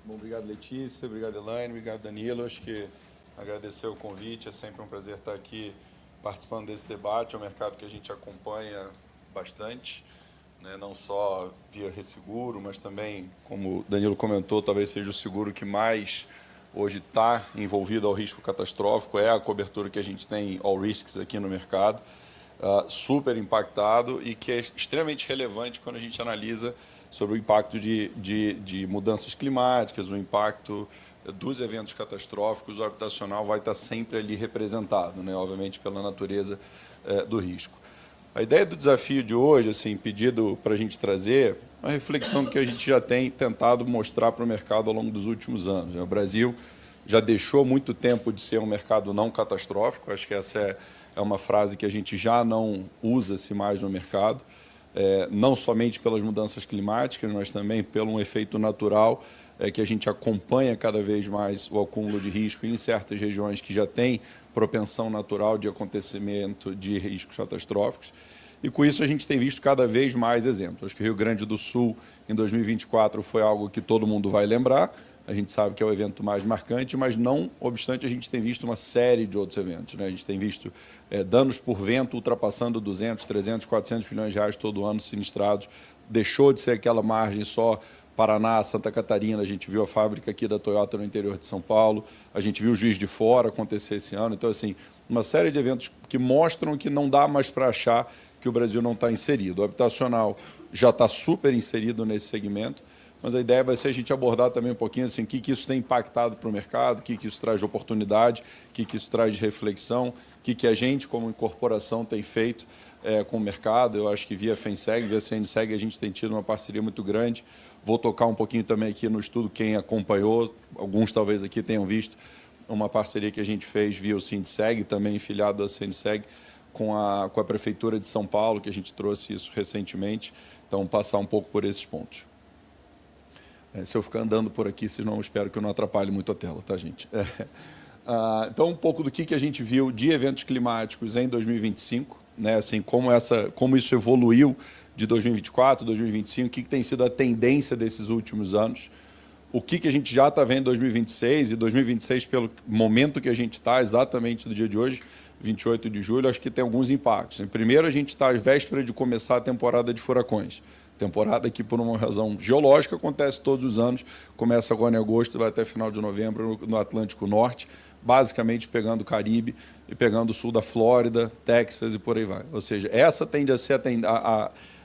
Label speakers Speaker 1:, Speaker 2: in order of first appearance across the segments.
Speaker 1: Bom, obrigado, Letícia, obrigado, Elaine, obrigado, Danilo. Acho que agradecer o convite, é sempre um prazer estar aqui participando desse debate. É um mercado que a gente acompanha bastante, né? Não só via resseguro, mas também, como o Danilo comentou, talvez seja o seguro que mais hoje está envolvido ao risco catastrófico, é a cobertura que a gente tem all risks aqui no mercado, super impactado e que é extremamente relevante quando a gente analisa sobre o impacto de mudanças climáticas, o impacto dos eventos catastróficos. O habitacional vai estar sempre ali representado, né? Obviamente pela natureza do risco. A ideia do desafio de hoje, assim, pedido para a gente trazer, é uma reflexão que a gente já tem tentado mostrar para o mercado ao longo dos últimos anos, né? O Brasil já deixou muito tempo de ser um mercado não catastrófico. Acho que essa é uma frase que a gente já não usa-se mais no mercado, não somente pelas mudanças climáticas, mas também pelo um efeito natural que a gente acompanha cada vez mais o acúmulo de risco em certas regiões que já têm propensão natural de acontecimento de riscos catastróficos. E com isso a gente tem visto cada vez mais exemplos. Acho que o Rio Grande do Sul, em 2024, foi algo que todo mundo vai lembrar. A gente sabe que é o evento mais marcante, mas não obstante a gente tem visto uma série de outros eventos, né? A gente tem visto danos por vento ultrapassando 200, 300, 400 milhões de reais todo ano sinistrados. Deixou de ser aquela margem só Paraná, Santa Catarina. A gente viu a fábrica aqui da Toyota no interior de São Paulo. A gente viu o Juiz de Fora acontecer esse ano. Então, assim, uma série de eventos que mostram que não dá mais para achar que o Brasil não está inserido. O habitacional já está super inserido nesse segmento, mas a ideia vai ser a gente abordar também um pouquinho assim, o que isso tem impactado para o mercado, o que isso traz de oportunidade, o que isso traz de reflexão, o que a gente, como incorporação, tem feito com o mercado. Eu acho que via FENSEG, via CNSEG, a gente tem tido uma parceria muito grande. Vou tocar um pouquinho também aqui no estudo, quem acompanhou, alguns talvez aqui tenham visto, uma parceria que a gente fez via o CINSEG, também filiado da CNSEG, com a Prefeitura de São Paulo, que a gente trouxe isso recentemente. Então, passar um pouco por esses pontos. Se eu ficar andando por aqui, vocês não, espero que eu não atrapalhe muito a tela, tá, gente? Então, um pouco do que a gente viu de eventos climáticos em 2025, né? Assim, como isso evoluiu de 2024, 2025, o que tem sido a tendência desses últimos anos, o que a gente já está vendo em 2026, e 2026, pelo momento que a gente está, exatamente do dia de hoje, 28 de julho, acho que tem alguns impactos. Primeiro, a gente está às vésperas de começar a temporada de furacões. Temporada que, por uma razão geológica, acontece todos os anos, começa agora em agosto, vai até final de novembro no Atlântico Norte, basicamente pegando o Caribe e pegando o sul da Flórida, Texas e por aí vai. Ou seja, essa tende a ser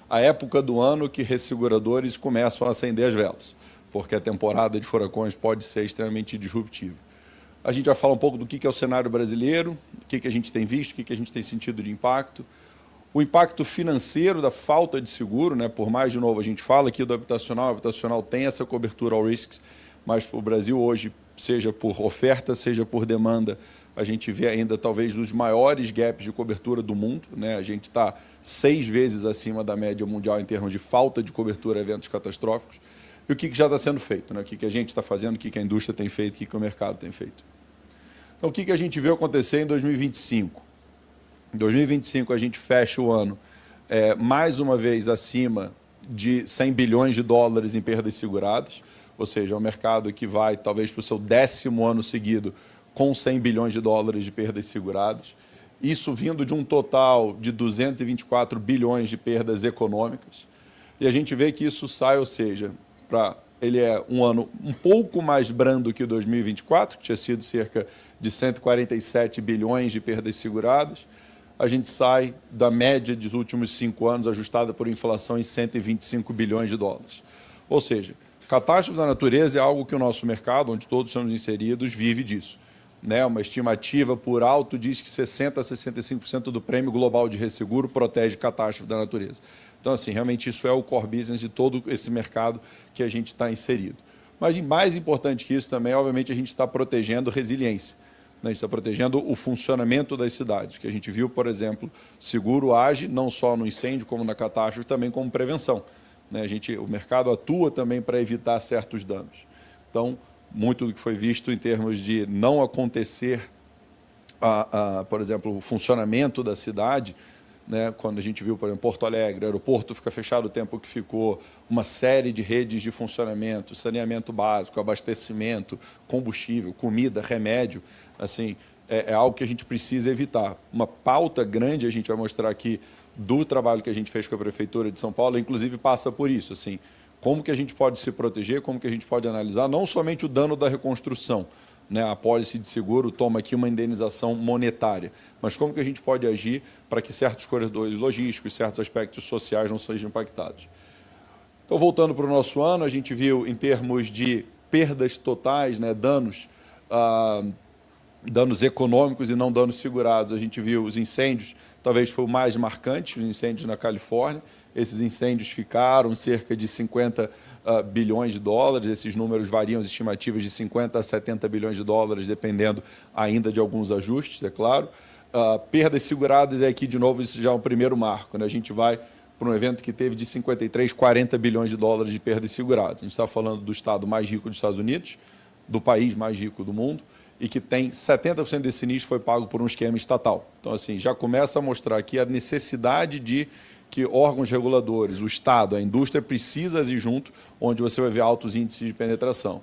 Speaker 1: a época do ano que resseguradores começam a acender as velas, porque a temporada de furacões pode ser extremamente disruptiva. A gente vai falar um pouco do que é o cenário brasileiro, o que a gente tem visto, o que a gente tem sentido de impacto. O impacto financeiro da falta de seguro, né? Por mais, de novo, a gente fala aqui do habitacional, o habitacional tem essa cobertura all risks, mas o Brasil hoje, seja por oferta, seja por demanda, a gente vê ainda talvez dos maiores gaps de cobertura do mundo, né? A gente está 6 vezes acima da média mundial em termos de falta de cobertura a eventos catastróficos. E o que já está sendo feito, né? O que a gente está fazendo, o que a indústria tem feito, o que o mercado tem feito. Então, o que a gente viu acontecer em 2025? Em 2025, a gente fecha o ano mais uma vez acima de 100 bilhões de dólares em perdas seguradas, ou seja, é um mercado que vai talvez para o seu 10º ano seguido com 100 bilhões de dólares de perdas seguradas. Isso vindo de um total de 224 bilhões de perdas econômicas. E a gente vê que isso sai, ou seja, ele é um ano um pouco mais brando que 2024, que tinha sido cerca de 147 bilhões de perdas seguradas. A gente sai da média dos últimos 5 anos, ajustada por inflação, em 125 bilhões de dólares. Ou seja, catástrofe da natureza é algo que o nosso mercado, onde todos estamos inseridos, vive disso, né? Uma estimativa por alto diz que 60% a 65% do prêmio global de resseguro protege catástrofe da natureza. Então, assim, realmente isso é o core business de todo esse mercado que a gente está inserido. Mas, mais importante que isso também, obviamente, a gente está protegendo resiliência. A gente está protegendo o funcionamento das cidades. O que a gente viu, por exemplo, seguro age não só no incêndio, como na catástrofe, também como prevenção, né? O mercado atua também para evitar certos danos. Então, muito do que foi visto em termos de não acontecer, por exemplo, o funcionamento da cidade, né? Quando a gente viu, por exemplo, Porto Alegre, o aeroporto fica fechado o tempo que ficou, uma série de redes de funcionamento, saneamento básico, abastecimento, combustível, comida, remédio, assim, é algo que a gente precisa evitar. Uma pauta grande, a gente vai mostrar aqui, do trabalho que a gente fez com a Prefeitura de São Paulo, inclusive passa por isso, assim, como que a gente pode se proteger, como que a gente pode analisar não somente o dano da reconstrução, né? A apólice de seguro toma aqui uma indenização monetária, mas como que a gente pode agir para que certos corredores logísticos, certos aspectos sociais não sejam impactados. Então, voltando para o nosso ano, a gente viu, em termos de perdas totais, né, danos econômicos e não danos segurados, a gente viu os incêndios, talvez foi o mais marcante, os incêndios na Califórnia. Esses incêndios ficaram cerca de 50 bilhões de dólares, esses números variam, as estimativas de 50 a 70 bilhões de dólares, dependendo ainda de alguns ajustes, é claro. Perdas seguradas, aqui de novo, isso já é o primeiro marco, né? A gente vai para um evento que teve de 53, 40 bilhões de dólares de perdas seguradas. A gente está falando do estado mais rico dos Estados Unidos, do país mais rico do mundo, e que tem 70% desse sinistro foi pago por um esquema estatal. Então, assim, já começa a mostrar aqui a necessidade de que órgãos reguladores, o Estado, a indústria, precisa agir junto, onde você vai ver altos índices de penetração.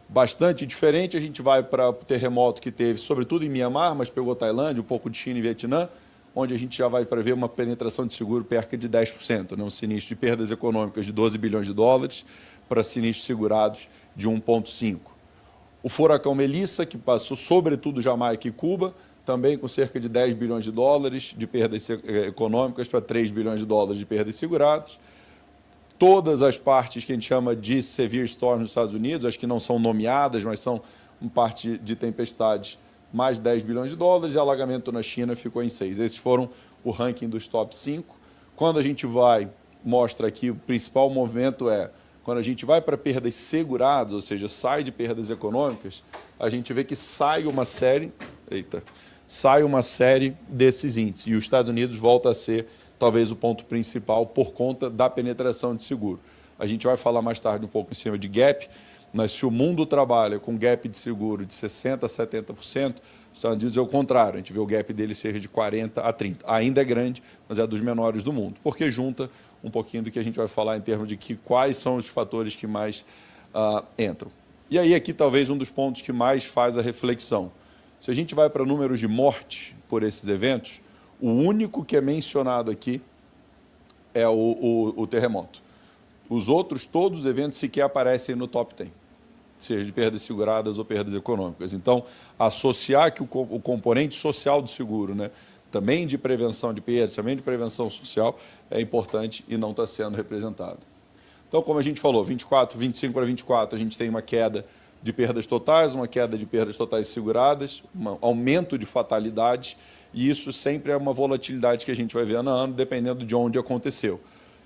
Speaker 1: Bastante diferente, a gente vai para o terremoto que teve, sobretudo em Mianmar, mas pegou Tailândia, um pouco de China e Vietnã, onde a gente já vai prever uma penetração de seguro perto de 10%, né? Um sinistro de perdas econômicas de 12 bilhões de dólares para sinistros segurados de 1,5. O furacão Melissa, que passou sobretudo Jamaica e Cuba, também com cerca de 10 bilhões de dólares de perdas econômicas para 3 bilhões de dólares de perdas seguradas. Todas as partes que a gente chama de severe storm nos Estados Unidos, as que não são nomeadas, mas são uma parte de tempestades, mais 10 bilhões de dólares, e alagamento na China ficou em 6. Esses foram o ranking dos top 5. Quando a gente mostra aqui, o principal movimento quando a gente vai para perdas seguradas, ou seja, sai de perdas econômicas, a gente vê que sai uma série desses índices. E os Estados Unidos volta a ser, talvez, o ponto principal por conta da penetração de seguro. A gente vai falar mais tarde um pouco em cima de gap, mas se o mundo trabalha com gap de seguro de 60% a 70%, os Estados Unidos é o contrário. A gente vê o gap dele ser de 40% a 30%. Ainda é grande, mas é dos menores do mundo, porque junta um pouquinho do que a gente vai falar em termos de quais são os fatores que mais entram. E aí, aqui, talvez, um dos pontos que mais faz a reflexão. Se a gente vai para números de morte por esses eventos, o único que é mencionado aqui é o terremoto. Os outros, todos os eventos sequer aparecem no top 10, seja de perdas seguradas ou perdas econômicas. Então, associar que o componente social do seguro, né, também de prevenção de perdas, também de prevenção social, é importante e não está sendo representado. Então, como a gente falou, 25 para 24, a gente tem uma queda de perdas totais, uma queda de perdas totais seguradas, um aumento de fatalidades, e isso sempre é uma volatilidade que a gente vai ver ano a ano, dependendo de onde aconteceu.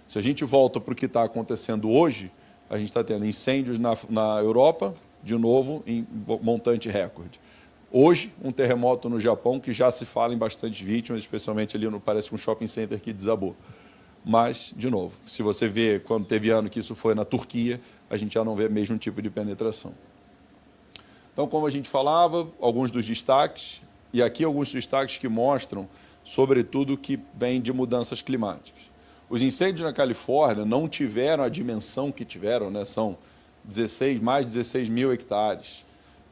Speaker 1: Se a gente volta para o que está acontecendo hoje, a gente está tendo incêndios na Europa, de novo, em montante recorde. Hoje, um terremoto no Japão, que já se fala em bastante vítimas, especialmente ali, parece um shopping center que desabou. Mas, de novo, se você vê, quando teve ano que isso foi na Turquia, a gente já não vê o mesmo tipo de penetração. Então, como a gente falava, alguns dos destaques, e aqui alguns destaques que mostram, sobretudo, o que vem de mudanças climáticas. Os incêndios na Califórnia não tiveram a dimensão que tiveram, né? São mais de 16 mil hectares.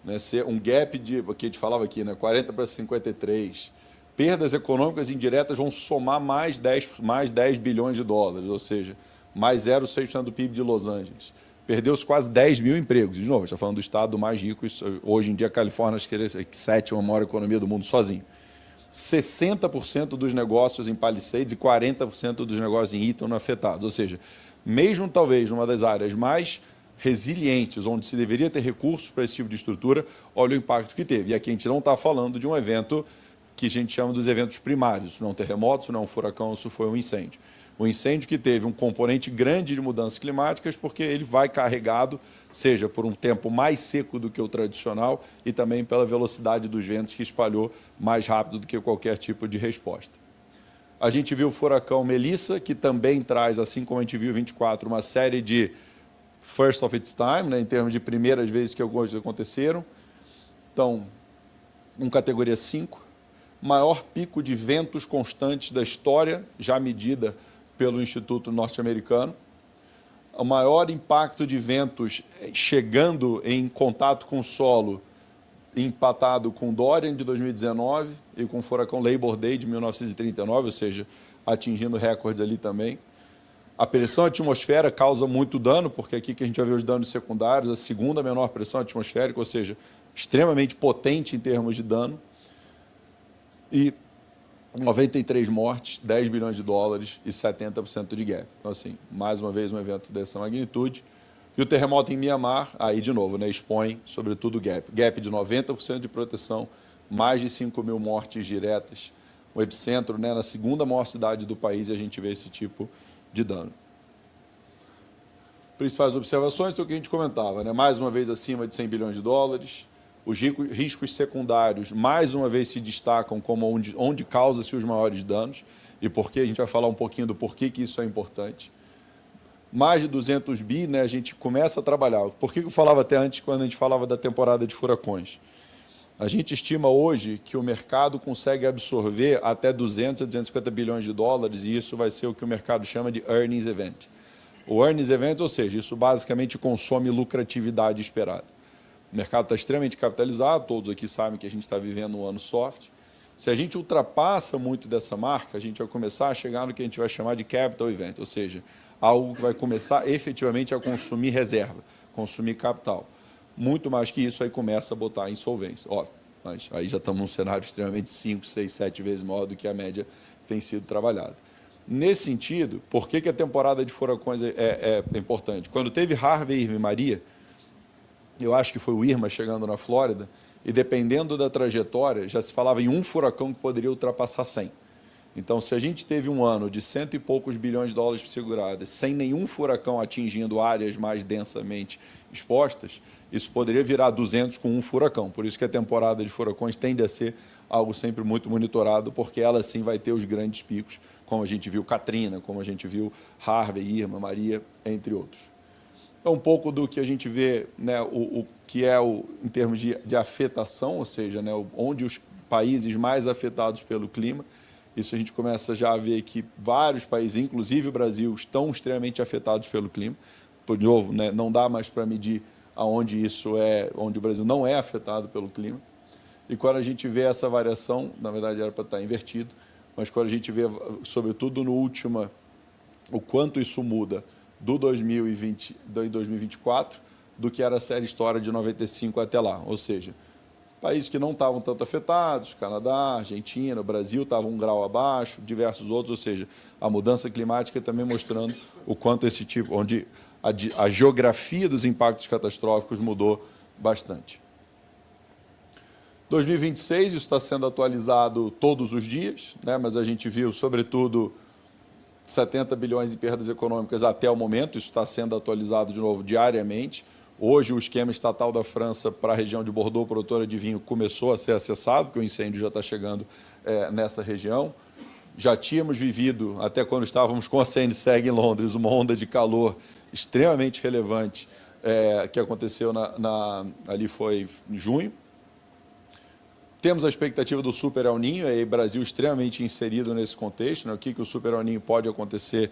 Speaker 1: Né? Um gap que a gente falava aqui, né? 40 para 53. Perdas econômicas indiretas vão somar mais 10 bilhões de dólares, ou seja, mais 0,6% do PIB de Los Angeles. Perdeu-se quase 10 mil empregos. De novo, a gente está falando do estado mais rico. Hoje em dia, a Califórnia, acho que é a sétima maior economia do mundo sozinho. 60% dos negócios em Palisades e 40% dos negócios em Eaton afetados. Ou seja, mesmo talvez numa das áreas mais resilientes, onde se deveria ter recursos para esse tipo de estrutura, olha o impacto que teve. E aqui a gente não está falando de um evento que a gente chama dos eventos primários. Isso não é um terremoto, isso não é um furacão, isso foi um incêndio. Um incêndio que teve um componente grande de mudanças climáticas, porque ele vai carregado, seja por um tempo mais seco do que o tradicional e também pela velocidade dos ventos que espalhou mais rápido do que qualquer tipo de resposta. A gente viu o furacão Melissa, que também traz, assim como a gente viu em 24, uma série de first of its time, né, em termos de primeiras vezes que algumas aconteceram. Então, categoria 5, maior pico de ventos constantes da história, já medida pelo Instituto Norte-Americano, o maior impacto de ventos chegando em contato com o solo, empatado com Dorian de 2019 e com o furacão Labor Day de 1939, ou seja, atingindo recordes ali também. A pressão atmosférica causa muito dano, porque aqui que a gente vai ver os danos secundários, a segunda menor pressão atmosférica, ou seja, extremamente potente em termos de dano. E 93 mortes, 10 bilhões de dólares e 70% de gap. Então, assim, mais uma vez um evento dessa magnitude. E o terremoto em Mianmar, aí de novo, né, expõe sobretudo o gap. Gap de 90% de proteção, mais de 5.000 mortes diretas. O epicentro, né, na segunda maior cidade do país, e a gente vê esse tipo de dano. Principais observações, é o que a gente comentava, né? Mais uma vez acima de 100 bilhões de dólares. Os riscos secundários, mais uma vez, se destacam como onde causa-se os maiores danos e por que a gente vai falar um pouquinho do porquê que isso é importante. Mais de 200 bi, né, a gente começa a trabalhar. Por que eu falava até antes, quando a gente falava da temporada de furacões? A gente estima hoje que o mercado consegue absorver até 200 a 250 bilhões de dólares e isso vai ser o que o mercado chama de earnings event. O earnings event, ou seja, isso basicamente consome lucratividade esperada. O mercado está extremamente capitalizado, todos aqui sabem que a gente está vivendo um ano soft. Se a gente ultrapassa muito dessa marca, a gente vai começar a chegar no que a gente vai chamar de capital event, ou seja, algo que vai começar efetivamente a consumir reserva, consumir capital. Muito mais que isso, aí começa a botar insolvência. Óbvio, mas aí já estamos num cenário extremamente 5, 6, 7 vezes maior do que a média que tem sido trabalhada. Nesse sentido, por que a temporada de furacões é importante? Quando teve Harvey, Irma e Maria, eu acho que foi o Irma chegando na Flórida, e dependendo da trajetória, já se falava em um furacão que poderia ultrapassar 100. Então, se a gente teve um ano de 100 e poucos bilhões de dólares seguradas, sem nenhum furacão atingindo áreas mais densamente expostas, isso poderia virar 200 com um furacão. Por isso que a temporada de furacões tende a ser algo sempre muito monitorado, porque ela sim vai ter os grandes picos, como a gente viu Katrina, como a gente viu Harvey, Irma, Maria, entre outros. É um pouco do que a gente vê, né, o que é em termos de afetação, ou seja, né, onde os países mais afetados pelo clima. Isso a gente começa já a ver que vários países, inclusive o Brasil, estão extremamente afetados pelo clima. Por novo, né, não dá mais para medir aonde onde o Brasil não é afetado pelo clima. E quando a gente vê essa variação, na verdade era para estar invertido, mas quando a gente vê, sobretudo no último, o quanto isso muda do 2020 e 2024 do que era a série história de 95 até lá. Ou seja, países que não estavam tanto afetados, Canadá, Argentina, Brasil estavam um grau abaixo, diversos outros, ou seja, a mudança climática também mostrando o quanto esse tipo, onde a geografia dos impactos catastróficos mudou bastante. 2026, isso está sendo atualizado todos os dias, né, mas a gente viu, sobretudo, 70 bilhões em perdas econômicas até o momento, isso está sendo atualizado de novo diariamente. Hoje o esquema estatal da França para a região de Bordeaux, produtora de vinho, começou a ser acessado, porque o incêndio já está chegando nessa região. Já tínhamos vivido, até quando estávamos com a CNSEG em Londres, uma onda de calor extremamente relevante que aconteceu ali foi em junho. Temos a expectativa do Super El Niño, e o Brasil extremamente inserido nesse contexto, né? O que o Super El Niño pode acontecer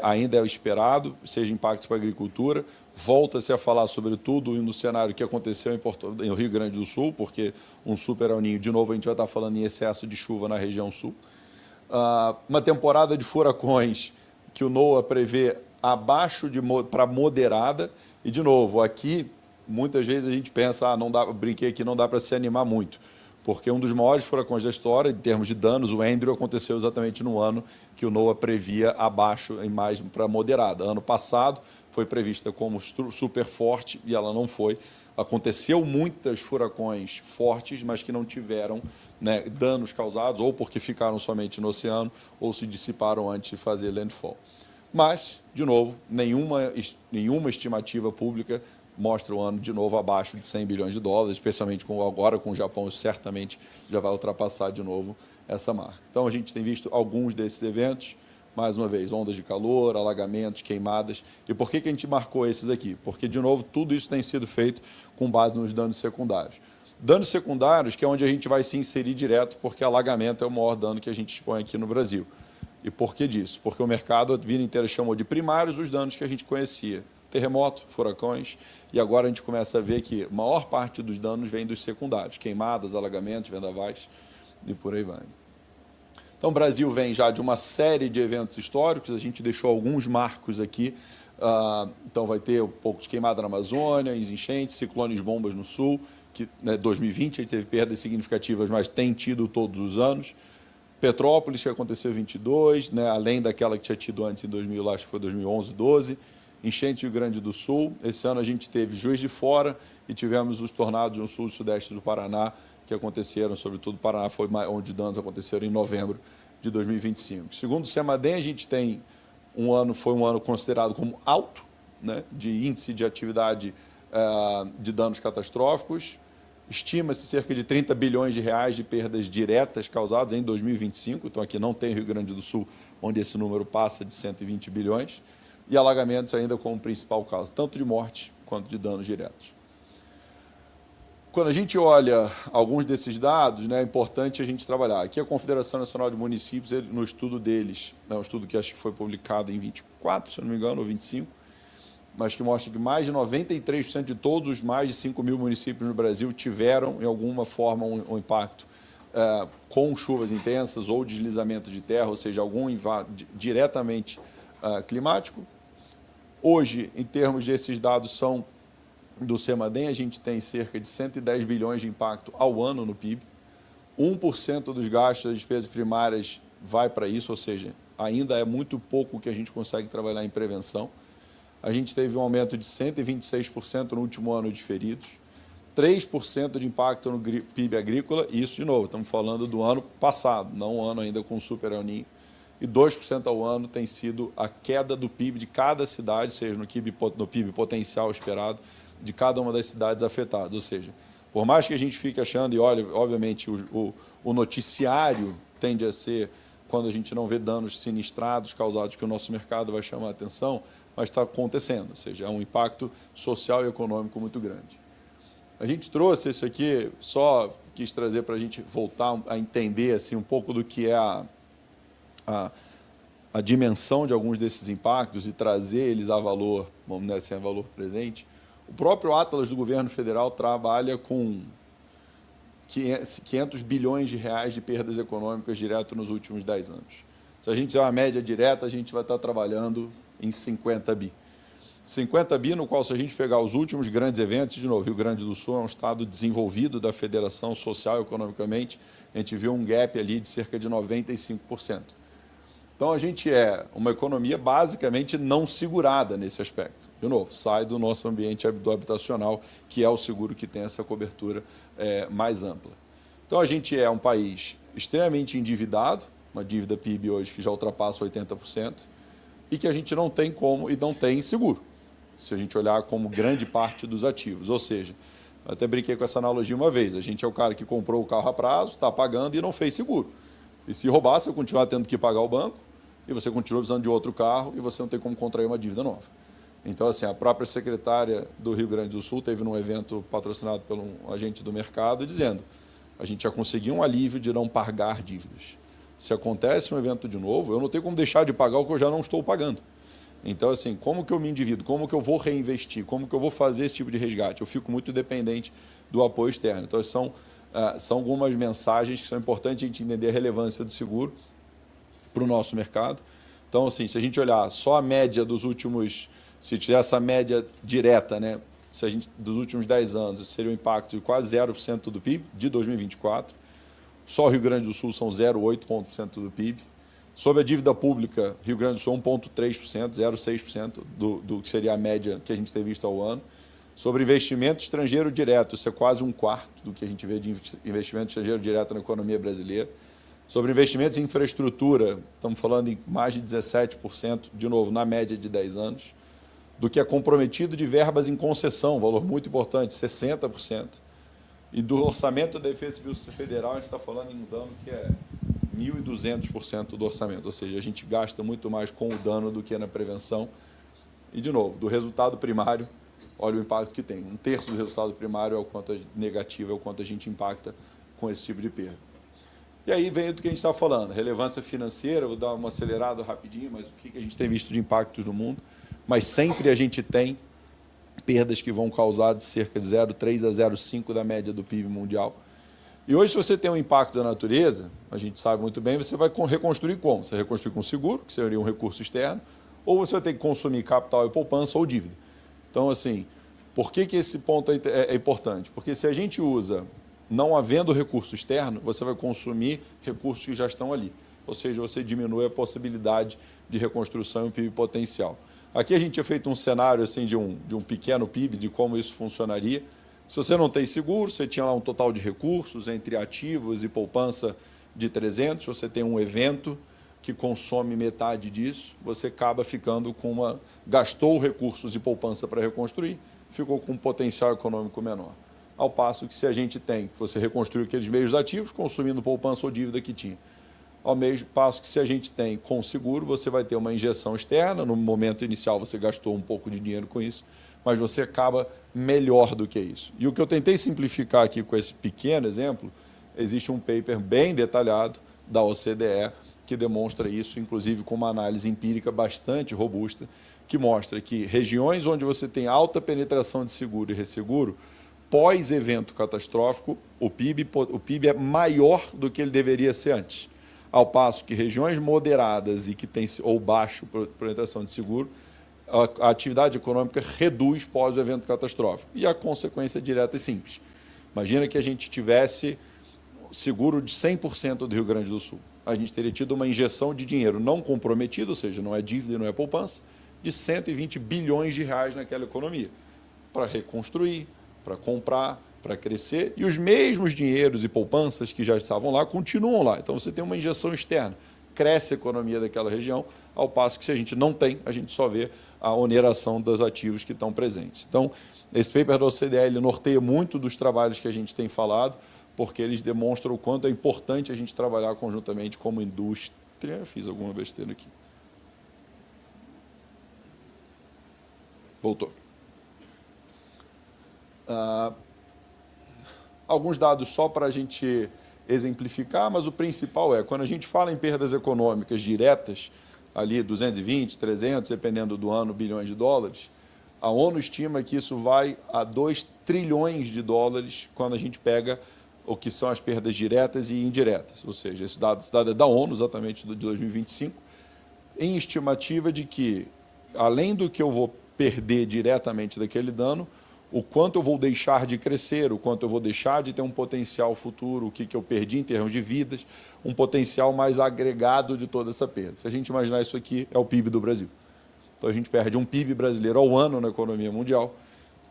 Speaker 1: ainda é o esperado, seja impacto para a agricultura. Volta-se a falar, sobretudo, no cenário que aconteceu em Rio Grande do Sul, porque um Super El Niño, de novo, a gente vai estar falando em excesso de chuva na região sul. Uma temporada de furacões que o NOAA prevê abaixo para moderada, e, de novo, aqui, muitas vezes a gente pensa, não dá, brinquei aqui, não dá para se animar muito, porque um dos maiores furacões da história, em termos de danos, o Andrew, aconteceu exatamente no ano que o NOAA previa abaixo em mais para moderada. Ano passado foi prevista como super forte e ela não foi. Aconteceu muitos furacões fortes, mas que não tiveram, né, danos causados, ou porque ficaram somente no oceano, ou se dissiparam antes de fazer landfall. Mas, de novo, nenhuma estimativa pública mostra o ano de novo abaixo de 100 bilhões de dólares, especialmente agora com o Japão, isso certamente já vai ultrapassar de novo essa marca. Então, a gente tem visto alguns desses eventos, mais uma vez, ondas de calor, alagamentos, queimadas. E por que a gente marcou esses aqui? Porque, de novo, tudo isso tem sido feito com base nos danos secundários. Danos secundários, que é onde a gente vai se inserir direto, porque alagamento é o maior dano que a gente expõe aqui no Brasil. E por que disso? Porque o mercado a vida inteira chamou de primários os danos que a gente conhecia. Terremoto, furacões, e agora a gente começa a ver que a maior parte dos danos vem dos secundários, queimadas, alagamentos, vendavais e por aí vai. Então, o Brasil vem já de uma série de eventos históricos, a gente deixou alguns marcos aqui. Então, vai ter um pouco de queimada na Amazônia, enchentes, ciclones bombas no sul, que 2020 a gente teve perdas significativas, mas tem tido todos os anos. Petrópolis, que aconteceu em 22, além daquela que tinha tido antes em 2000, acho que foi 2011, 12. Enchente do Rio Grande do Sul. Esse ano a gente teve Juiz de Fora e tivemos os tornados no sul e sudeste do Paraná, que aconteceram, sobretudo o Paraná foi onde danos aconteceram em novembro de 2025. Segundo o CEMADEM, a gente tem foi um ano considerado como alto, de índice de atividade de danos catastróficos. Estima-se cerca de 30 bilhões de reais de perdas diretas causadas em 2025. Então, aqui não tem Rio Grande do Sul, onde esse número passa de 120 bilhões. E alagamentos ainda como principal causa, tanto de morte quanto de danos diretos. Quando a gente olha alguns desses dados, é importante a gente trabalhar. Aqui a Confederação Nacional de Municípios, no estudo deles, um estudo que acho que foi publicado em 24, se não me engano, ou 25, mas que mostra que mais de 93% de todos os mais de 5 mil municípios no Brasil tiveram, em alguma forma, um impacto com chuvas intensas ou deslizamento de terra, ou seja, algum diretamente climático. Hoje, em termos desses dados, são do CEMADEM, a gente tem cerca de 110 bilhões de impacto ao ano no PIB. 1% dos gastos das despesas primárias vai para isso, ou seja, ainda é muito pouco que a gente consegue trabalhar em prevenção. A gente teve um aumento de 126% no último ano de feridos, 3% de impacto no PIB agrícola, e isso, de novo, estamos falando do ano passado, não um ano ainda com Super El Niño, e 2% ao ano tem sido a queda do PIB de cada cidade, seja no PIB potencial esperado, de cada uma das cidades afetadas. Ou seja, por mais que a gente fique achando, e olha, obviamente o noticiário tende a ser quando a gente não vê danos sinistrados causados que o nosso mercado vai chamar a atenção, mas está acontecendo, ou seja, é um impacto social e econômico muito grande. A gente trouxe isso aqui, só quis trazer para a gente voltar a entender assim, um pouco do que é a dimensão de alguns desses impactos e trazer eles a valor, vamos dizer assim, a valor presente. O próprio Atlas do governo federal trabalha com 500 bilhões de reais de perdas econômicas direto nos últimos 10 anos. Se a gente fizer uma média direta, a gente vai estar trabalhando em 50 bi. 50 bi, no qual, se a gente pegar os últimos grandes eventos, de novo, Rio Grande do Sul é um estado desenvolvido da federação social e economicamente, a gente viu um gap ali de cerca de 95%. Então, a gente é uma economia basicamente não segurada nesse aspecto. De novo, sai do nosso ambiente habitacional, que é o seguro que tem essa cobertura mais ampla. Então, a gente é um país extremamente endividado, uma dívida PIB hoje que já ultrapassa 80%, e que a gente não tem como e não tem seguro, se a gente olhar como grande parte dos ativos. Ou seja, eu até brinquei com essa analogia uma vez, a gente é o cara que comprou o carro a prazo, está pagando e não fez seguro. E se roubar, você continuar tendo que pagar o banco, e você continua precisando de outro carro e você não tem como contrair uma dívida nova. Então, assim, a própria secretária do Rio Grande do Sul teve num evento patrocinado por um agente do mercado dizendo: a gente já conseguiu um alívio de não pagar dívidas. Se acontece um evento de novo, eu não tenho como deixar de pagar o que eu já não estou pagando. Então, assim, como que eu me endivido? Como que eu vou reinvestir? Como que eu vou fazer esse tipo de resgate? Eu fico muito dependente do apoio externo. Então, são algumas mensagens que são importantes a gente entender a relevância do seguro para o nosso mercado. Então, assim, se a gente olhar só a média dos últimos, se tiver essa média direta, se a gente, dos últimos 10 anos, seria um impacto de quase 0% do PIB de 2024. Só o Rio Grande do Sul são 0,8% do PIB. Sobre a dívida pública, Rio Grande do Sul 1,3%, 0,6% do que seria a média que a gente tem visto ao ano. Sobre investimento estrangeiro direto, isso é quase um quarto do que a gente vê de investimento estrangeiro direto na economia brasileira. Sobre investimentos em infraestrutura, estamos falando em mais de 17%, de novo, na média de 10 anos, do que é comprometido de verbas em concessão, valor muito importante, 60%. E do orçamento da Defesa Civil Federal, a gente está falando em um dano que é 1.200% do orçamento, ou seja, a gente gasta muito mais com o dano do que na prevenção. E, de novo, do resultado primário, olha o impacto que tem. 1/3 do resultado primário é o quanto negativo, é o quanto a gente impacta com esse tipo de perda. E aí vem do que a gente está falando, relevância financeira, vou dar uma acelerada rapidinho, mas o que a gente tem visto de impactos no mundo, mas sempre a gente tem perdas que vão causar de cerca de 0,3 a 0,5 da média do PIB mundial. E hoje, se você tem um impacto da natureza, a gente sabe muito bem, você vai reconstruir como? Você reconstruir com seguro, que seria um recurso externo, ou você vai ter que consumir capital e poupança ou dívida. Então, assim, por que esse ponto é importante? Porque se a gente usa, não havendo recurso externo, você vai consumir recursos que já estão ali. Ou seja, você diminui a possibilidade de reconstrução e o PIB potencial. Aqui a gente tinha feito um cenário assim, de um pequeno PIB, de como isso funcionaria. Se você não tem seguro, você tinha lá um total de recursos entre ativos e poupança de 300, você tem um evento que consome metade disso, você acaba ficando com gastou recursos e poupança para reconstruir, ficou com um potencial econômico menor. Ao passo que se a gente tem, você reconstruiu aqueles meios ativos, consumindo poupança ou dívida que tinha. Ao mesmo passo que se a gente tem com seguro, você vai ter uma injeção externa, no momento inicial você gastou um pouco de dinheiro com isso, mas você acaba melhor do que isso. E o que eu tentei simplificar aqui com esse pequeno exemplo, existe um paper bem detalhado da OCDE que demonstra isso, inclusive com uma análise empírica bastante robusta, que mostra que regiões onde você tem alta penetração de seguro e resseguro, pós-evento catastrófico, o PIB é maior do que ele deveria ser antes. Ao passo que regiões moderadas e que têm ou baixo penetração de seguro, a atividade econômica reduz pós o evento catastrófico. E a consequência é direta e simples. Imagina que a gente tivesse seguro de 100% do Rio Grande do Sul. A gente teria tido uma injeção de dinheiro não comprometido, ou seja, não é dívida e não é poupança, de 120 bilhões de reais naquela economia, para reconstruir, para comprar, para crescer, e os mesmos dinheiros e poupanças que já estavam lá continuam lá. Então você tem uma injeção externa, cresce a economia daquela região, ao passo que se a gente não tem, a gente só vê a oneração dos ativos que estão presentes. Então, esse paper da OCDE ele norteia muito dos trabalhos que a gente tem falado, porque eles demonstram o quanto é importante a gente trabalhar conjuntamente como indústria. Fiz alguma besteira aqui. Voltou. Alguns dados só para a gente exemplificar, mas o principal é, quando a gente fala em perdas econômicas diretas, ali 220, 300, dependendo do ano, bilhões de dólares, a ONU estima que isso vai a 2 trilhões de dólares quando a gente pega o que são as perdas diretas e indiretas. Ou seja, esse dado é da ONU, exatamente de 2025, em estimativa de que, além do que eu vou perder diretamente daquele dano, o quanto eu vou deixar de crescer, o quanto eu vou deixar de ter um potencial futuro, o que eu perdi em termos de vidas, um potencial mais agregado de toda essa perda. Se a gente imaginar isso aqui, é o PIB do Brasil. Então a gente perde um PIB brasileiro ao ano na economia mundial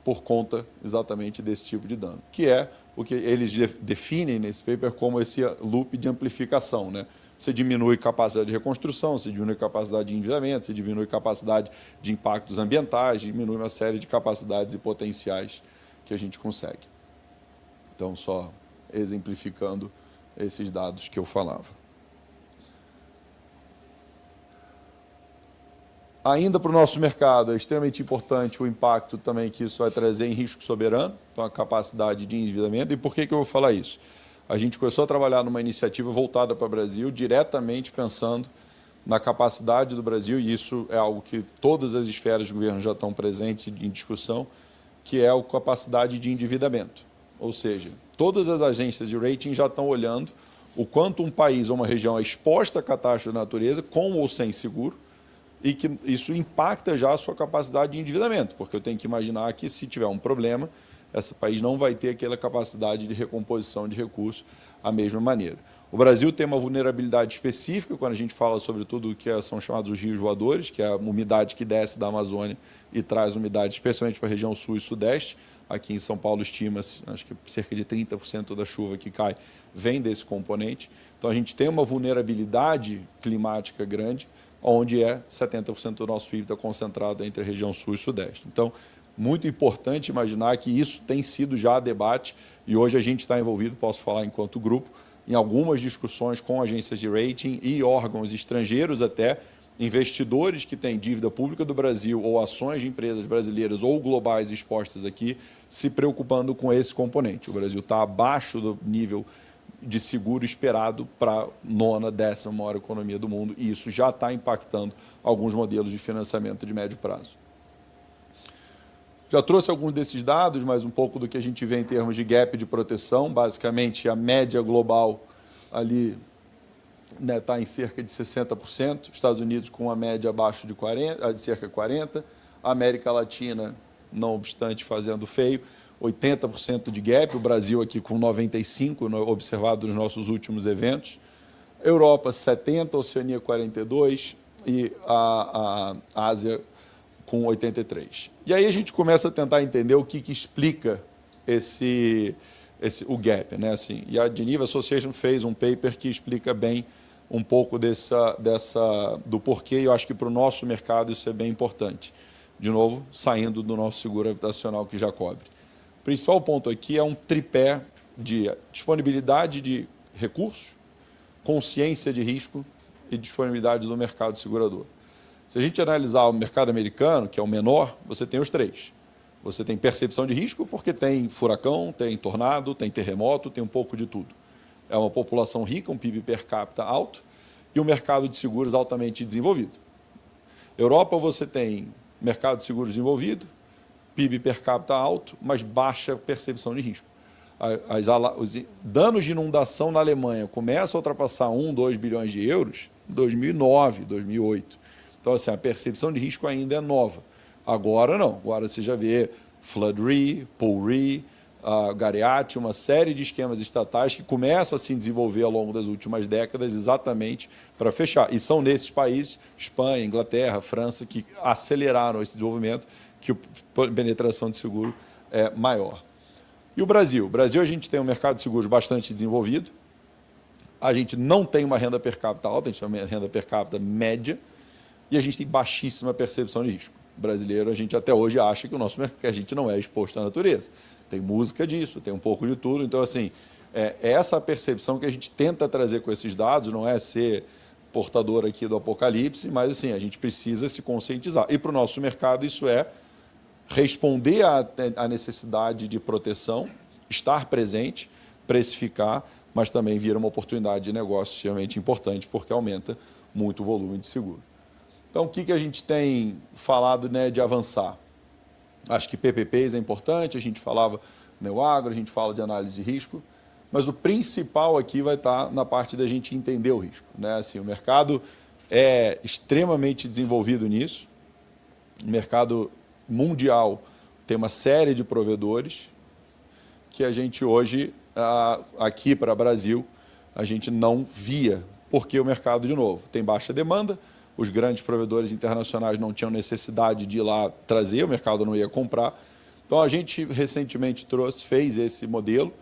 Speaker 1: por conta exatamente desse tipo de dano, que é o que eles definem nesse paper como esse loop de amplificação, né? Você diminui capacidade de reconstrução, você diminui capacidade de endividamento, você diminui capacidade de impactos ambientais, diminui uma série de capacidades e potenciais que a gente consegue. Então, só exemplificando esses dados que eu falava. Ainda para o nosso mercado, é extremamente importante o impacto também que isso vai trazer em risco soberano, então a capacidade de endividamento. E por que eu vou falar isso? A gente começou a trabalhar numa iniciativa voltada para o Brasil, diretamente pensando na capacidade do Brasil, e isso é algo que todas as esferas de governo já estão presentes em discussão, que é a capacidade de endividamento. Ou seja, todas as agências de rating já estão olhando o quanto um país ou uma região é exposta a catástrofe da natureza, com ou sem seguro, e que isso impacta já a sua capacidade de endividamento, porque eu tenho que imaginar que se tiver um problema, esse país não vai ter aquela capacidade de recomposição de recursos da mesma maneira. O Brasil tem uma vulnerabilidade específica quando a gente fala sobre tudo o que são chamados os rios voadores, que é a umidade que desce da Amazônia e traz umidade especialmente para a região sul e sudeste. Aqui em São Paulo estima-se, acho que cerca de 30% da chuva que cai vem desse componente. Então a gente tem uma vulnerabilidade climática grande, onde 70% do nosso PIB está concentrado entre a região sul e sudeste. Então, muito importante imaginar que isso tem sido já debate e hoje a gente está envolvido, posso falar enquanto grupo, em algumas discussões com agências de rating e órgãos estrangeiros até, investidores que têm dívida pública do Brasil ou ações de empresas brasileiras ou globais expostas aqui se preocupando com esse componente. O Brasil está abaixo do nível de seguro esperado para a nona, 10ª maior economia do mundo, e isso já está impactando alguns modelos de financiamento de médio prazo. Já trouxe alguns desses dados, mas um pouco do que a gente vê em termos de gap de proteção. Basicamente, a média global ali está em cerca de 60%, Estados Unidos com uma média abaixo de 40%, de cerca de 40%, a América Latina, não obstante, fazendo feio, 80% de gap, o Brasil aqui com 95%, observado nos nossos últimos eventos, Europa 70%, Oceania 42% e a Ásia com 83%. E aí a gente começa a tentar entender o que explica o gap, né? Assim, e a Geneva Association fez um paper que explica bem um pouco do porquê, e eu acho que para o nosso mercado isso é bem importante. De novo, saindo do nosso seguro habitacional que já cobre. O principal ponto aqui é um tripé de disponibilidade de recursos, consciência de risco e disponibilidade do mercado segurador. Se a gente analisar o mercado americano, que é o menor, você tem os três. Você tem percepção de risco, porque tem furacão, tem tornado, tem terremoto, tem um pouco de tudo. É uma população rica, um PIB per capita alto e um mercado de seguros altamente desenvolvido. Europa, você tem mercado de seguros desenvolvido, PIB per capita alto, mas baixa percepção de risco. Os danos de inundação na Alemanha começam a ultrapassar 1, 2 bilhões de euros em 2009, 2008. Então, assim, a percepção de risco ainda é nova. Agora não. Agora você já vê Flood Re, Pool Re, Gariati, uma série de esquemas estatais que começam a se desenvolver ao longo das últimas décadas exatamente para fechar. E são nesses países, Espanha, Inglaterra, França, que aceleraram esse desenvolvimento, que a penetração de seguro é maior. E o Brasil? O Brasil, a gente tem um mercado de seguros bastante desenvolvido, a gente não tem uma renda per capita alta, a gente tem uma renda per capita média, e a gente tem baixíssima percepção de risco. O brasileiro, a gente até hoje acha que que a gente não é exposto à natureza. Tem música disso, tem um pouco de tudo. Então, assim, é essa percepção que a gente tenta trazer com esses dados, não é ser portador aqui do apocalipse, mas, assim, a gente precisa se conscientizar. E para o nosso mercado, isso é responder à necessidade de proteção, estar presente, precificar, mas também vira uma oportunidade de negócio extremamente importante, porque aumenta muito o volume de seguro. Então, o que a gente tem falado, né, de avançar? Acho que PPPs é importante, a gente falava Neoagro, a gente fala de análise de risco, mas o principal aqui vai estar na parte da gente entender o risco, né? Assim, o mercado é extremamente desenvolvido nisso, o mercado mundial tem uma série de provedores que a gente hoje, aqui para o Brasil, a gente não via, porque o mercado, de novo, tem baixa demanda, os grandes provedores internacionais não tinham necessidade de ir lá trazer, o mercado não ia comprar. Então, a gente recentemente fez esse modelo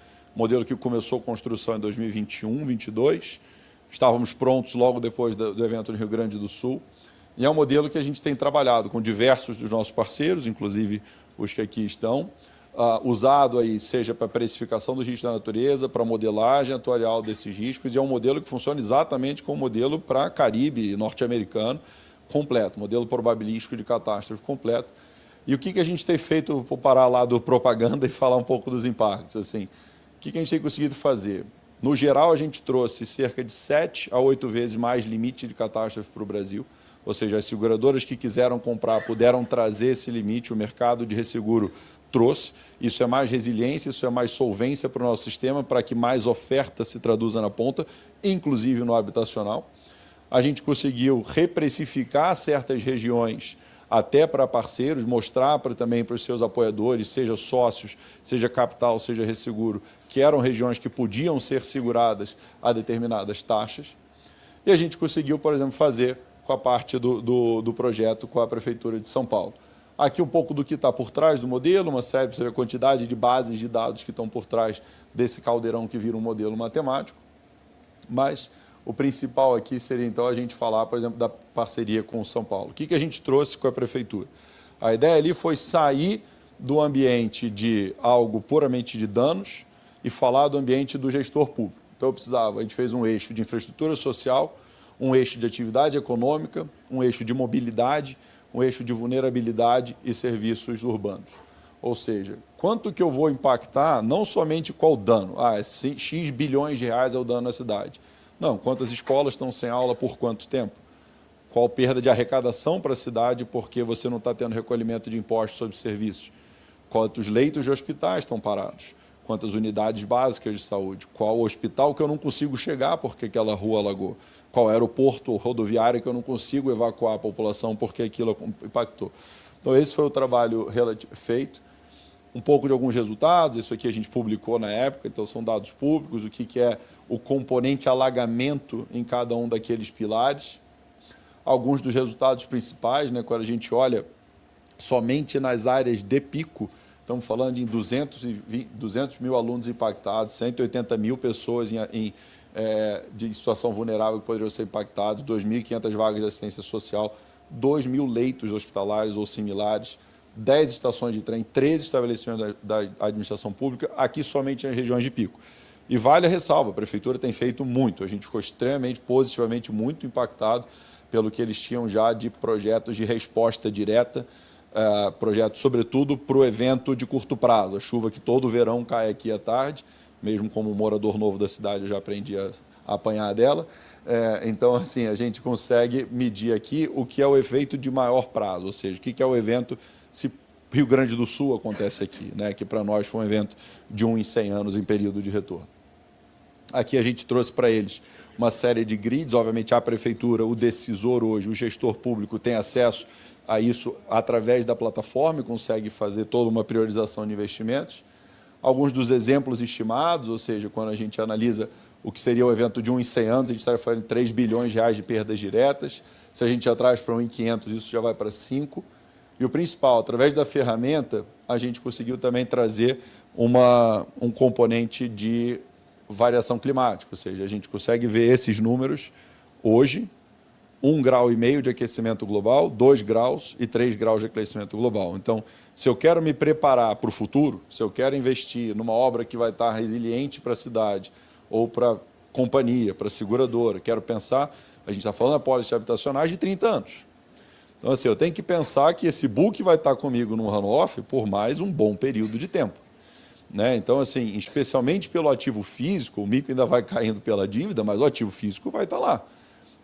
Speaker 1: que começou a construção em 2021, 2022. Estávamos prontos logo depois do evento no Rio Grande do Sul. E é um modelo que a gente tem trabalhado com diversos dos nossos parceiros, inclusive os que aqui estão, usado aí, seja para precificação do risco da natureza, para modelagem atuarial desses riscos, e é um modelo que funciona exatamente como modelo para Caribe norte-americano completo, modelo probabilístico de catástrofe completo. E o que a gente tem feito, por parar lá do propaganda e falar um pouco dos impactos? Assim, o que a gente tem conseguido fazer? No geral, a gente trouxe cerca de 7 a 8 vezes mais limite de catástrofe para o Brasil, ou seja, as seguradoras que quiseram comprar puderam trazer esse limite, o mercado de resseguro trouxe. Isso é mais resiliência, isso é mais solvência para o nosso sistema, para que mais oferta se traduza na ponta, inclusive no habitacional. A gente conseguiu reprecificar certas regiões até para parceiros, mostrar também para os seus apoiadores, seja sócios, seja capital, seja resseguro, que eram regiões que podiam ser seguradas a determinadas taxas. E a gente conseguiu, por exemplo, fazer com a parte do projeto com a Prefeitura de São Paulo. Aqui um pouco do que está por trás do modelo, uma série, você vê a quantidade de bases de dados que estão por trás desse caldeirão que vira um modelo matemático. Mas o principal aqui seria, então, a gente falar, por exemplo, da parceria com São Paulo. O que a gente trouxe com a Prefeitura? A ideia ali foi sair do ambiente de algo puramente de danos e falar do ambiente do gestor público. Então, a gente fez um eixo de infraestrutura social, um eixo de atividade econômica, um eixo de mobilidade, um eixo de vulnerabilidade e serviços urbanos. Ou seja, quanto que eu vou impactar, não somente qual o dano, X bilhões de reais é o dano na cidade. Não, quantas escolas estão sem aula por quanto tempo? Qual perda de arrecadação para a cidade porque você não está tendo recolhimento de impostos sobre serviços? Quantos leitos de hospitais estão parados? Quantas unidades básicas de saúde? Qual hospital que eu não consigo chegar porque aquela rua alagou? Qual aeroporto rodoviário que eu não consigo evacuar a população porque aquilo impactou? Então, esse foi o trabalho feito. Um pouco de alguns resultados, isso aqui a gente publicou na época, então são dados públicos, o que é o componente alagamento em cada um daqueles pilares. Alguns dos resultados principais, né, quando a gente olha somente nas áreas de pico, estamos falando em 200 mil alunos impactados, 180 mil pessoas de situação vulnerável que poderiam ser impactados, 2.500 vagas de assistência social, 2.000 leitos hospitalares ou similares, 10 estações de trem, 13 estabelecimentos da administração pública, aqui somente nas regiões de pico. E vale a ressalva, a Prefeitura tem feito muito, a gente ficou extremamente, positivamente, muito impactado pelo que eles tinham já de projetos de resposta direta, projetos, sobretudo, para o evento de curto prazo, a chuva que todo verão cai aqui à tarde, mesmo como morador novo da cidade, eu já aprendi a apanhar dela. Então, assim, a gente consegue medir aqui o que é o efeito de maior prazo, ou seja, o que é o evento se Rio Grande do Sul acontece aqui, né, que para nós foi um evento de 1 em 100 anos em período de retorno. Aqui a gente trouxe para eles uma série de grids, obviamente a Prefeitura, o decisor hoje, o gestor público tem acesso a isso através da plataforma e consegue fazer toda uma priorização de investimentos. Alguns dos exemplos estimados, ou seja, quando a gente analisa o que seria o evento de 1 em 100 anos, a gente estaria falando de 3 bilhões de reais de perdas diretas. Se a gente já traz para 1 em 500, isso já vai para 5. E o principal, através da ferramenta, a gente conseguiu também trazer um componente de variação climática, ou seja, a gente consegue ver esses números hoje, 1,5 grau de aquecimento global, 2 graus e 3 graus de aquecimento global. Então, se eu quero me preparar para o futuro, se eu quero investir numa obra que vai estar resiliente para a cidade ou para a companhia, para a seguradora, quero pensar, a gente está falando de apólices habitacionais de 30 anos. Então, assim, eu tenho que pensar que esse book vai estar comigo no runoff por mais um bom período de tempo. Né? Então, assim, especialmente pelo ativo físico, o MIP ainda vai caindo pela dívida, mas o ativo físico vai estar lá.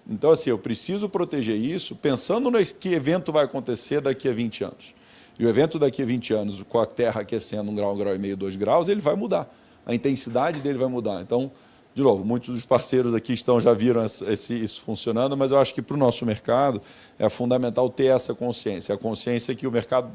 Speaker 1: Então, assim, eu preciso proteger isso pensando no que evento vai acontecer daqui a 20 anos. E o evento daqui a 20 anos, com a Terra aquecendo 1 grau, 1,5 grau, 2 graus, ele vai mudar. A intensidade dele vai mudar. Então, de novo, muitos dos parceiros aqui já viram isso funcionando, mas eu acho que para o nosso mercado é fundamental ter essa consciência. A consciência que o mercado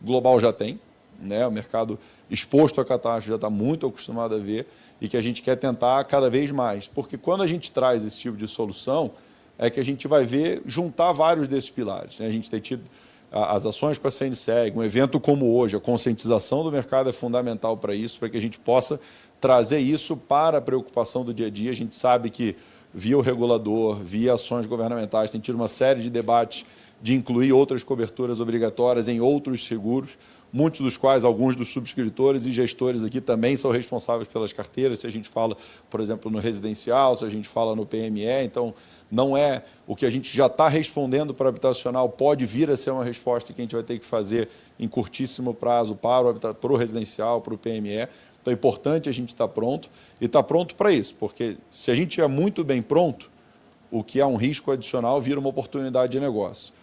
Speaker 1: global já tem, né? O mercado exposto a catástrofe já está muito acostumado a ver e que a gente quer tentar cada vez mais. Porque quando a gente traz esse tipo de solução, é que a gente vai ver juntar vários desses pilares. Né? A gente tem tido as ações com a CNSEG, um evento como hoje, a conscientização do mercado é fundamental para isso, para que a gente possa trazer isso para a preocupação do dia a dia. A gente sabe que, via o regulador, via ações governamentais, tem tido uma série de debates de incluir outras coberturas obrigatórias em outros seguros, muitos dos quais, alguns dos subscritores e gestores aqui também são responsáveis pelas carteiras, se a gente fala, por exemplo, no residencial, se a gente fala no PME, então não é o que a gente já está respondendo para o habitacional, pode vir a ser uma resposta que a gente vai ter que fazer em curtíssimo prazo para o residencial, para o PME. Então é importante a gente estar pronto e estar pronto para isso, porque se a gente estiver muito bem pronto, o que é um risco adicional vira uma oportunidade de negócio.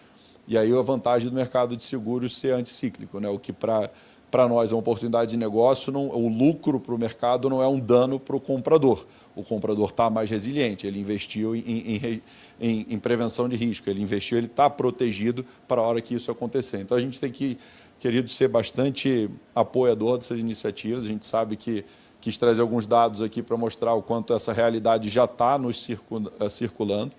Speaker 1: E aí a vantagem do mercado de seguros ser anticíclico, né? O que para nós é uma oportunidade de negócio, o lucro para o mercado não é um dano para o comprador. O comprador está mais resiliente, ele investiu em prevenção de risco, ele está protegido para a hora que isso acontecer. Então a gente tem que, querido, ser bastante apoiador dessas iniciativas. A gente sabe que quis trazer alguns dados aqui para mostrar o quanto essa realidade já está nos circulando.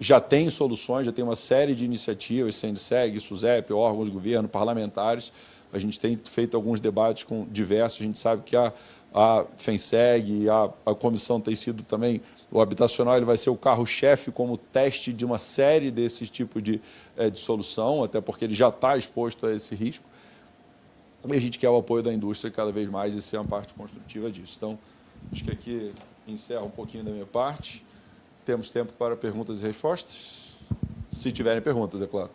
Speaker 1: Já tem soluções, já tem uma série de iniciativas, CNSEG, SUSEP, órgãos de governo, parlamentares. A gente tem feito alguns debates com diversos, a gente sabe que a FENSEG e a comissão tem sido também, o habitacional ele vai ser o carro-chefe como teste de uma série desses tipos de solução, até porque ele já está exposto a esse risco. E a gente quer o apoio da indústria cada vez mais e ser uma parte construtiva disso. Então, acho que aqui encerra um pouquinho da minha parte. Temos tempo para perguntas e respostas? Se tiverem perguntas, é claro.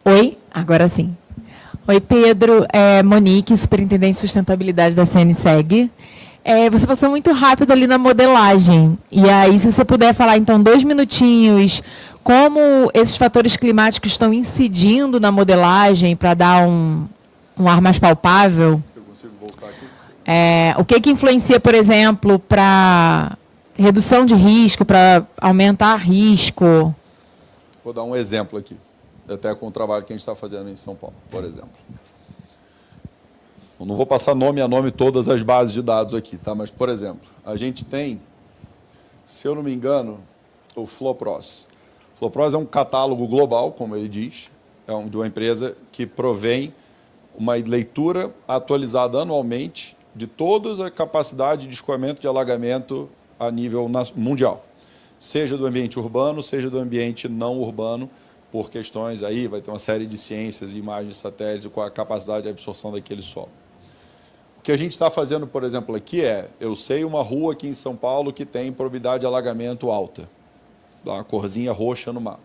Speaker 2: Oi, agora sim. Oi, Pedro. Monique, Superintendente de Sustentabilidade da CNSEG. Você passou muito rápido ali na modelagem. E aí, se você puder falar, então, 2 minutinhos, como esses fatores climáticos estão incidindo na modelagem para dar um ar mais palpável?
Speaker 1: Eu consigo voltar aqui?
Speaker 2: O que influencia, por exemplo, para redução de risco, para aumentar risco?
Speaker 1: Vou dar um exemplo aqui, até com o trabalho que a gente está fazendo em São Paulo, por exemplo. Eu não vou passar nome a nome todas as bases de dados aqui, tá? Mas, por exemplo, a gente tem, se eu não me engano, o Flowpros. O Flowpros é um catálogo global, como ele diz, de uma empresa que provém uma leitura atualizada anualmente de toda a capacidade de escoamento de alagamento a nível mundial, seja do ambiente urbano, seja do ambiente não urbano, por questões aí, vai ter uma série de ciências e imagens de satélites com a capacidade de absorção daquele solo. O que a gente está fazendo, por exemplo, aqui eu sei uma rua aqui em São Paulo que tem probabilidade de alagamento alta, dá uma corzinha roxa no mapa,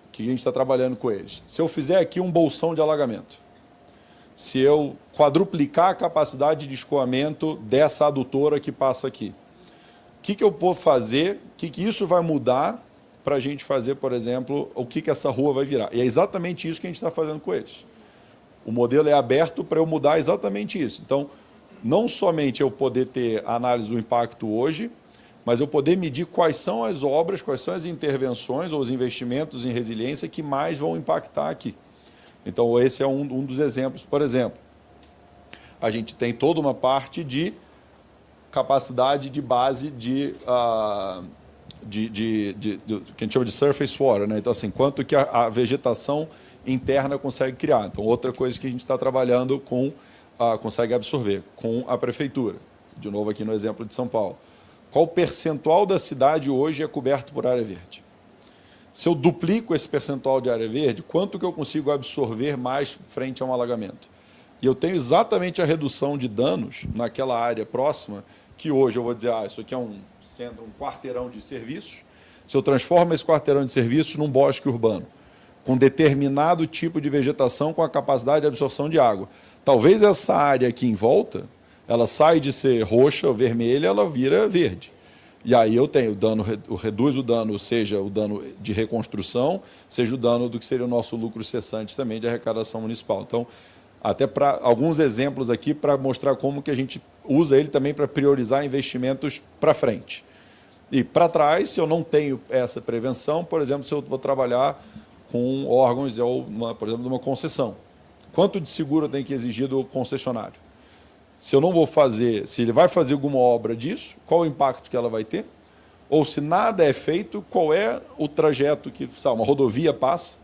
Speaker 1: que a gente está trabalhando com eles. Se eu fizer aqui um bolsão de alagamento, se eu quadruplicar a capacidade de escoamento dessa adutora que passa aqui, o que eu vou fazer, o que isso vai mudar para a gente fazer, por exemplo, o que essa rua vai virar. E é exatamente isso que a gente está fazendo com eles. O modelo é aberto para eu mudar exatamente isso. Então, não somente eu poder ter análise do impacto hoje, mas eu poder medir quais são as obras, quais são as intervenções ou os investimentos em resiliência que mais vão impactar aqui. Então, esse é um dos exemplos. Por exemplo, a gente tem toda uma parte de capacidade de base que a gente chama de surface water, né? Então, assim, quanto que a vegetação interna consegue criar. Então, outra coisa que a gente está trabalhando consegue absorver com a prefeitura. De novo, aqui no exemplo de São Paulo. Qual o percentual da cidade hoje é coberto por área verde? Se eu duplico esse percentual de área verde, quanto que eu consigo absorver mais frente a um alagamento? E eu tenho exatamente a redução de danos naquela área próxima, que hoje eu vou dizer, isso aqui é um quarteirão de serviços. Se eu transformo esse quarteirão de serviços num bosque urbano, com determinado tipo de vegetação com a capacidade de absorção de água. Talvez essa área aqui em volta, ela sai de ser roxa ou vermelha, ela vira verde. E aí eu tenho dano, reduz o dano, seja o dano de reconstrução, seja o dano do que seria o nosso lucro cessante também de arrecadação municipal. Então, até para alguns exemplos aqui para mostrar como que a gente usa ele também para priorizar investimentos para frente. E para trás, se eu não tenho essa prevenção, por exemplo, se eu vou trabalhar com órgãos, por exemplo, de uma concessão. Quanto de seguro eu tenho que exigir do concessionário? Se eu não vou fazer, se ele vai fazer alguma obra disso, qual o impacto que ela vai ter? Ou se nada é feito, qual é o trajeto que uma rodovia passa?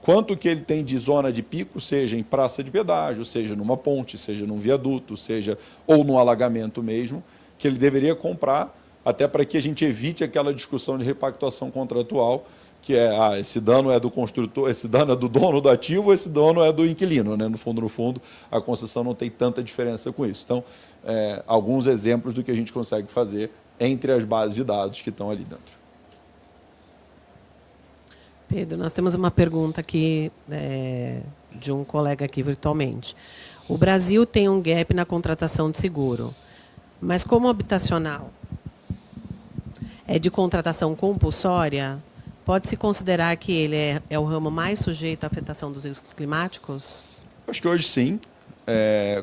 Speaker 1: Quanto que ele tem de zona de pico, seja em praça de pedágio, seja numa ponte, seja num viaduto, seja ou num alagamento mesmo, que ele deveria comprar, até para que a gente evite aquela discussão de repactuação contratual, que esse dano é do construtor, esse dano é do dono do ativo, esse dano é do inquilino, né? No fundo, a concessão não tem tanta diferença com isso. Então, alguns exemplos do que a gente consegue fazer entre as bases de dados que estão ali dentro.
Speaker 3: Pedro, nós temos uma pergunta aqui de um colega aqui virtualmente. O Brasil tem um gap na contratação de seguro, mas como habitacional é de contratação compulsória, pode-se considerar que ele é o ramo mais sujeito à afetação dos riscos climáticos?
Speaker 1: Acho que hoje sim,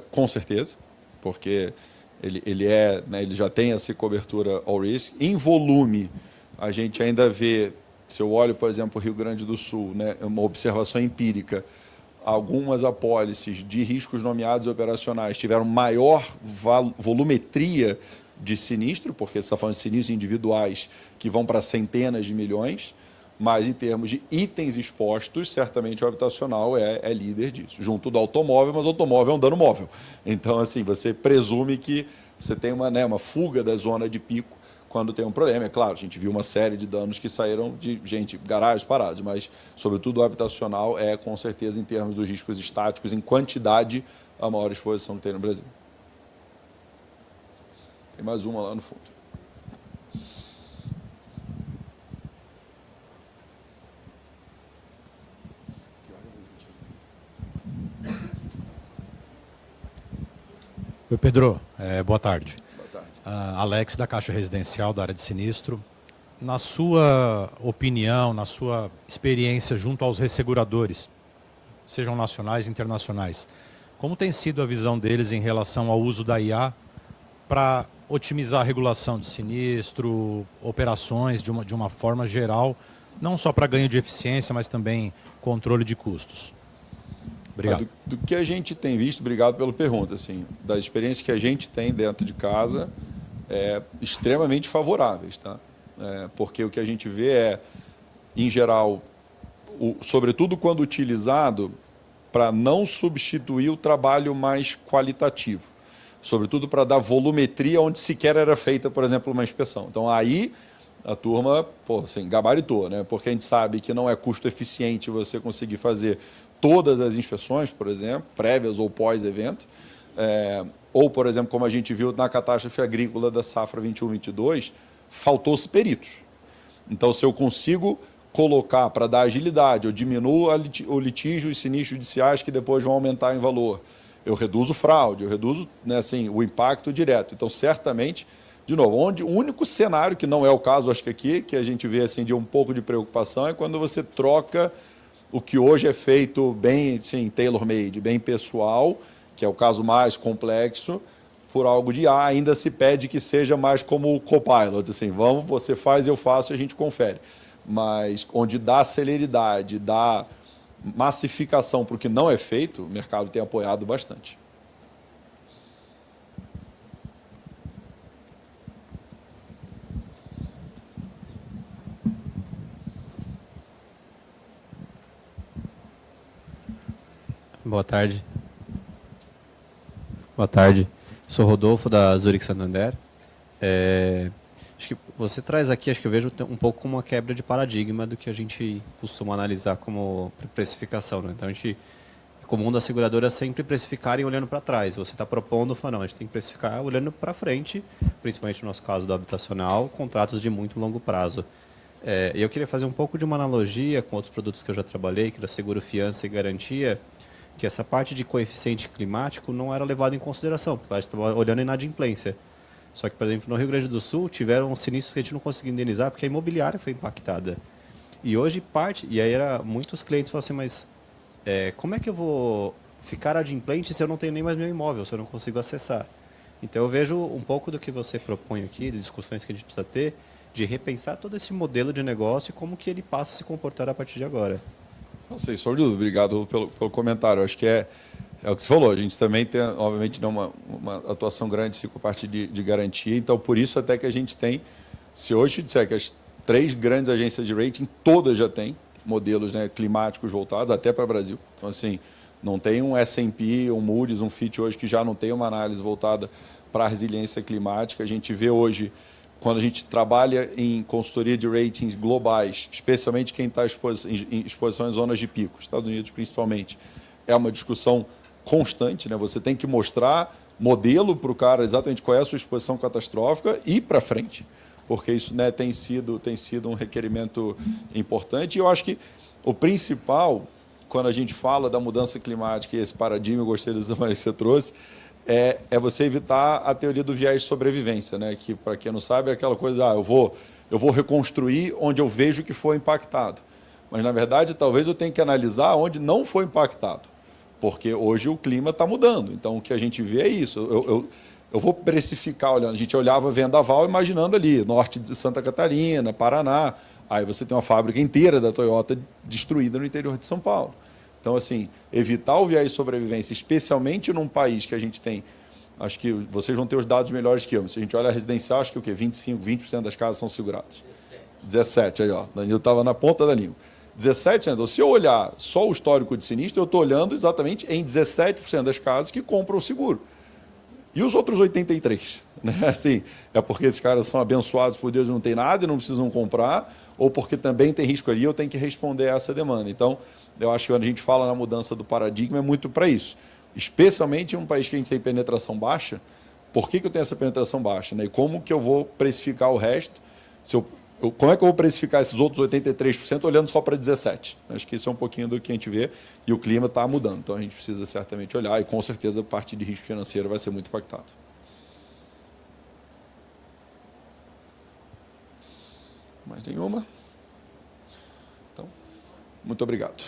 Speaker 1: com certeza, porque ele já tem essa cobertura all risk. Em volume, a gente ainda vê, se eu olho, por exemplo, o Rio Grande do Sul, né, uma observação empírica, algumas apólices de riscos nomeados operacionais tiveram maior volumetria de sinistro, porque você está falando de sinistros individuais que vão para centenas de milhões, mas em termos de itens expostos, certamente o habitacional é líder disso, junto do automóvel, mas o automóvel é um dano móvel. Então, assim, você presume que você tem uma fuga da zona de pico quando tem um problema. É claro, a gente viu uma série de danos que saíram de gente, garagens parados, mas, sobretudo, o habitacional é, com certeza, em termos dos riscos estáticos, em quantidade, a maior exposição que tem no Brasil. Tem mais uma lá no fundo.
Speaker 4: Oi, Pedro. Boa tarde.
Speaker 1: Boa tarde.
Speaker 4: Alex, da Caixa Residencial, da área de sinistro. Na sua opinião, na sua experiência junto aos resseguradores, sejam nacionais e internacionais, como tem sido a visão deles em relação ao uso da IA para otimizar a regulação de sinistro, operações de uma forma geral, não só para ganho de eficiência, mas também controle de custos? Obrigado.
Speaker 1: Do que a gente tem visto, obrigado pela pergunta, assim, da experiência que a gente tem dentro de casa, extremamente favoráveis, tá? Porque o que a gente vê é, em geral, sobretudo quando utilizado, para não substituir o trabalho mais qualitativo, sobretudo para dar volumetria onde sequer era feita, por exemplo, uma inspeção. Então, aí a turma, assim, gabaritou, né? Porque a gente sabe que não é custo eficiente você conseguir fazer todas as inspeções, por exemplo, prévias ou pós-evento, ou, por exemplo, como a gente viu na catástrofe agrícola da safra 21-22, faltou-se peritos. Então, se eu consigo colocar para dar agilidade, eu diminuo o litígio e sinistros judiciais que depois vão aumentar em valor, eu reduzo fraude, eu reduzo, né, assim, o impacto direto. Então, certamente, de novo, o único cenário, que não é o caso, acho que aqui, que a gente vê assim, de um pouco de preocupação, é quando você troca o que hoje é feito bem, assim, tailor-made, bem pessoal, que é o caso mais complexo, por algo de IA. Ainda se pede que seja mais como o Copilot, assim, vamos, você faz, eu faço e a gente confere. Mas onde dá celeridade, dá massificação para o que não é feito, o mercado tem apoiado bastante.
Speaker 5: Boa tarde. Boa tarde. Sou Rodolfo, da Zurich Santander. Acho que você traz aqui, acho que eu vejo um pouco como uma quebra de paradigma do que a gente costuma analisar como precificação, né? Então, é comum das seguradoras sempre precificarem olhando para trás. Você está propondo, fala, não, a gente tem que precificar olhando para frente, principalmente no nosso caso do habitacional, contratos de muito longo prazo. E eu queria fazer um pouco de uma analogia com outros produtos que eu já trabalhei, que era seguro, fiança e garantia, que essa parte de coeficiente climático não era levada em consideração, porque a gente estava olhando a inadimplência. Só que, por exemplo, no Rio Grande do Sul, tiveram sinistros que a gente não conseguiu indenizar porque a imobiliária foi impactada. E hoje e aí muitos clientes falam assim, mas como é que eu vou ficar adimplente se eu não tenho nem mais meu imóvel, se eu não consigo acessar? Então, eu vejo um pouco do que você propõe aqui, de discussões que a gente precisa ter, de repensar todo esse modelo de negócio e como que ele passa a se comportar a partir de agora.
Speaker 1: Não sei, só de dúvida. Obrigado pelo comentário. Acho que é o que você falou. A gente também tem, obviamente, uma atuação grande com a parte de garantia. Então, por isso até que a gente tem, se hoje disser que as 3 grandes agências de rating, todas já têm modelos, né, climáticos voltados, até para o Brasil. Então, assim, não tem um S&P, um Moody's, um Fitch hoje que já não tem uma análise voltada para a resiliência climática. A gente vê hoje, quando a gente trabalha em consultoria de ratings globais, especialmente quem está em exposição em zonas de pico, Estados Unidos principalmente, é uma discussão constante, né? Você tem que mostrar modelo para o cara exatamente qual é a sua exposição catastrófica e ir para frente, porque isso, né, tem sido um requerimento importante. E eu acho que o principal, quando a gente fala da mudança climática e esse paradigma, eu gostei das maneiras que você trouxe, é você evitar a teoria do viés de sobrevivência, né? Que, para quem não sabe, é aquela coisa, eu vou reconstruir onde eu vejo que foi impactado. Mas, na verdade, talvez eu tenha que analisar onde não foi impactado, porque hoje o clima está mudando. Então, o que a gente vê é isso. Eu vou precificar, olhando. A gente olhava Vendaval imaginando ali, norte de Santa Catarina, Paraná. Aí você tem uma fábrica inteira da Toyota destruída no interior de São Paulo. Então, assim, evitar o viés de sobrevivência, especialmente num país que a gente tem, acho que vocês vão ter os dados melhores que eu, mas se a gente olha a residencial, acho que o quê? 25%, 20% das casas são seguradas. 17%, aí, ó. Danilo estava na ponta da língua. 17%. Então, se eu olhar só o histórico de sinistro, eu estou olhando exatamente em 17% das casas que compram o seguro. E os outros 83%? Né? Assim, é porque esses caras são abençoados por Deus e não tem nada e não precisam comprar, ou porque também tem risco ali, eu tenho que responder a essa demanda. Então, eu acho que quando a gente fala na mudança do paradigma é muito para isso. Especialmente em um país que a gente tem penetração baixa, por que eu tenho essa penetração baixa? Né? E como que eu vou precificar o resto? Como é que eu vou precificar esses outros 83% olhando só para 17%? Acho que isso é um pouquinho do que a gente vê e o clima está mudando. Então, a gente precisa certamente olhar e, com certeza, a parte de risco financeiro vai ser muito impactada. Mais nenhuma? Então, muito obrigado.